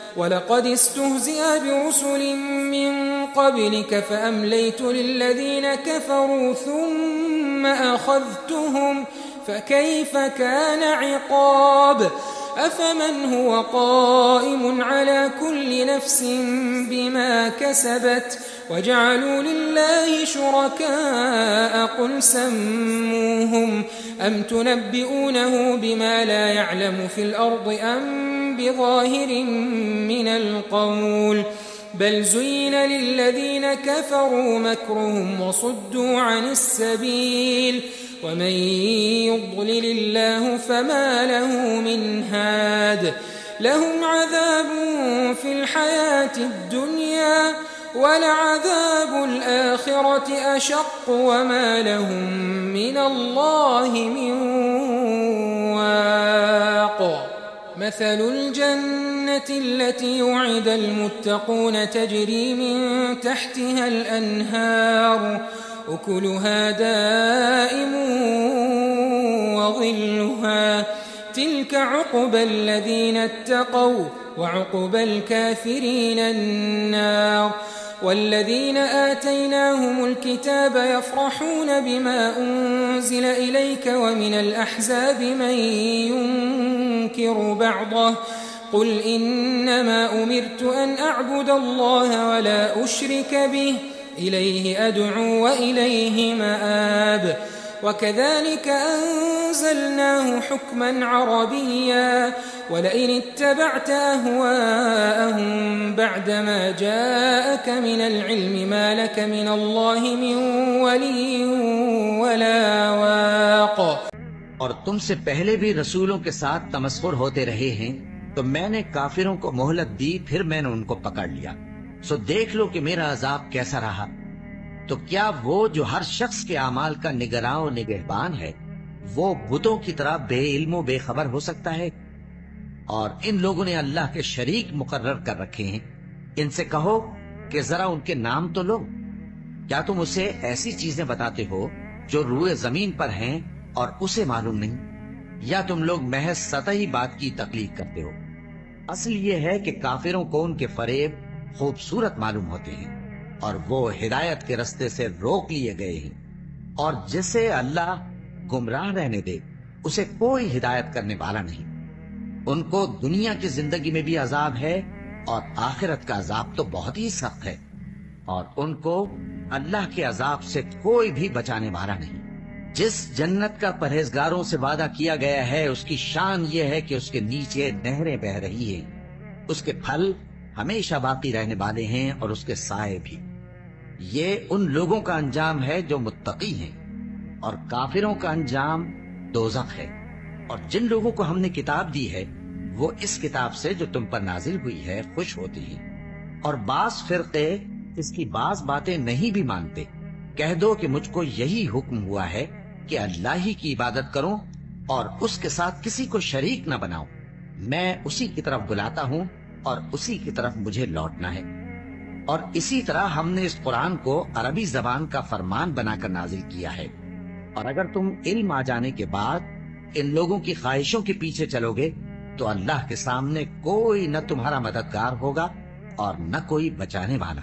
وَلَقَدِ اسْتُهْزِئَ بِرُسُلٍ مِّن قَبْلِكَ فَأَمْلَيْتُ لِلَّذِينَ كَفَرُوا ثُمَّ أَخَذْتُهُمْ فَكَيْفَ كَانَ عِقَابِ أَفَمَنْ هُوَ قَائِمٌ عَلَى كُلِّ نَفْسٍ بِمَا كَسَبَتْ وَجَعَلُوا لِلَّهِ شُرَكَاءَ قُلْ سَمُّوهُمْ أَمْ تُنَبِّئُونَهُ بِمَا لَا يَعْلَمُ فِي الْأَرْضِ أَمْ بظاهر من القول بل زين للذين كفروا مكرهم وصدوا عن السبيل ومن يضلل الله فما له من هاد لهم عذاب في الحياة الدنيا ولعذاب الآخرة أشق وما لهم من الله من واق مثل الجنة التي وعد المتقون تجري من تحتها الأنهار أكلها دائم وظلها تلك عقبى الذين اتقوا وعقبى الكافرين النار والذين آتيناهم الكتاب يفرحون بما أنزل إليك ومن الأحزاب من ينكر بعضه قل إنما أمرت أن أعبد الله ولا أشرك به إليه أدعو وإليه مآب وكذلك أنزلناه حكما عربيا ولئن اتبعت أهواءهم بعدما جاءك من العلم ما لك من الله من ولي ولا واق اور تم سے پہلے بھی رسولوں کے ساتھ تمسخر ہوتے رہے ہیں تو میں نے کافروں کو مہلت دی پھر میں نے ان کو پکڑ لیا سو دیکھ لو کہ میرا عذاب کیسا رہا تو کیا وہ جو ہر شخص کے اعمال کا نگراں و نگہبان ہے وہ بتوں کی طرح بے علم و بے خبر ہو سکتا ہے اور ان لوگوں نے اللہ کے شریک مقرر کر رکھے ہیں ان سے کہو کہ ذرا ان کے نام تو لو کیا تم اسے ایسی چیزیں بتاتے ہو جو روئے زمین پر ہیں اور اسے معلوم نہیں یا تم لوگ محض سطحی بات کی تقلید کرتے ہو اصل یہ ہے کہ کافروں کو ان کے فریب خوبصورت معلوم ہوتے ہیں اور وہ ہدایت کے رستے سے روک لیے گئے ہیں اور جسے اللہ گمراہ رہنے دے اسے کوئی ہدایت کرنے والا نہیں ان کو دنیا کی زندگی میں بھی عذاب ہے اور آخرت کا عذاب تو بہت ہی سخت ہے اور ان کو اللہ کے عذاب سے کوئی بھی بچانے والا نہیں جس جنت کا پرہیزگاروں سے وعدہ کیا گیا ہے اس کی شان یہ ہے کہ اس کے نیچے نہریں بہ رہی ہیں اس کے پھل ہمیشہ باقی رہنے والے ہیں اور اس کے سائے بھی یہ ان لوگوں کا انجام ہے جو متقی ہیں اور کافروں کا انجام دوزخ ہے اور جن لوگوں کو ہم نے کتاب دی ہے وہ اس کتاب سے جو تم پر نازل ہوئی ہے خوش ہوتی ہیں اور بعض فرقے اس کی بعض باتیں نہیں بھی مانتے کہہ دو کہ مجھ کو یہی حکم ہوا ہے کہ اللہ ہی کی عبادت کروں اور اس کے ساتھ کسی کو شریک نہ بناؤں میں اسی کی طرف بلاتا ہوں اور اسی کی طرف مجھے لوٹنا ہے اور اسی طرح ہم نے اس قرآن کو عربی زبان کا فرمان بنا کر نازل کیا ہے اور اگر تم علم آ جانے کے بعد ان لوگوں کی خواہشوں کے پیچھے چلو گے تو اللہ کے سامنے کوئی نہ تمہارا مددگار ہوگا اور نہ کوئی بچانے والا